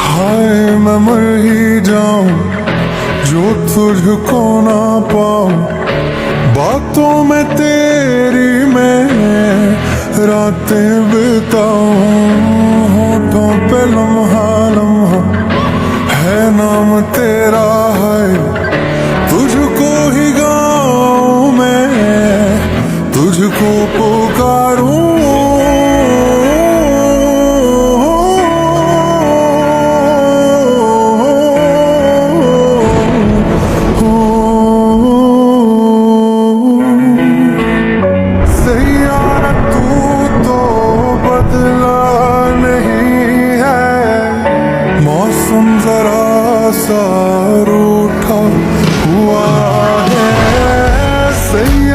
हाय मैं मर ही जाऊं जो तुझको ना पाऊं, बातों में तेरी मैं रातें बिताऊं। होठों पे लम्हा लम्हा है नाम तेरा, है तुझको ही गाऊं मैं, तुझको पुकारूं। मौसम जरा सा रूठा हुआ है, सही